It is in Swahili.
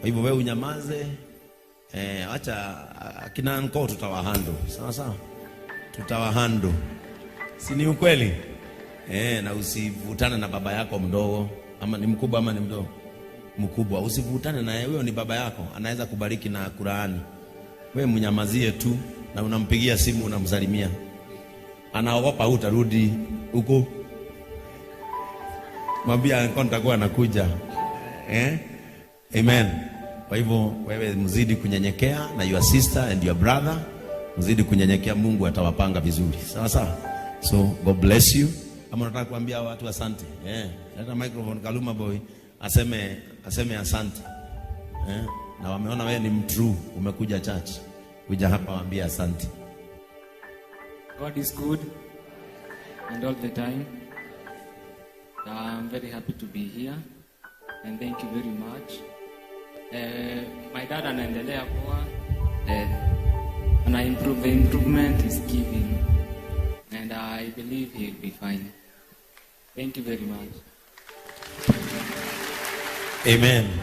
Kwa hivyo wewe unyamaze. Acha akina nko tutawahando. Sawa sawa. Tutawahando. Si ni ukweli? Na usivutane na baba yako mdogo, ama ni mkubwa ama ni mdogo. Mkubwa usivutane naye, huyo ni baba yako, anaweza kubariki na Qur'ani. Wewe mnyamazie tu na unampigia simu unamsalimia. Anaogopa utarudi huko. Mwambia niko nitakuwa nakuja. Amen. Kwa hivyo wewe mzidi kunyenyekea na your sister and your brother, mzidi kunyenyekea, Mungu atawapanga vizuri. Sawa sawa. So God bless you. Kama unataka kuambia watu asante, leta microphone Kaluma boy aseme asante. Na wameona wewe ni mtrue, umekuja church. Kuja hapa waambie asante. God is good and all the time. I'm very happy to be here and thank you very much. My dad anaendelea poa, and the improvement is giving, and I believe he'll be fine. Thank you very much. Amen.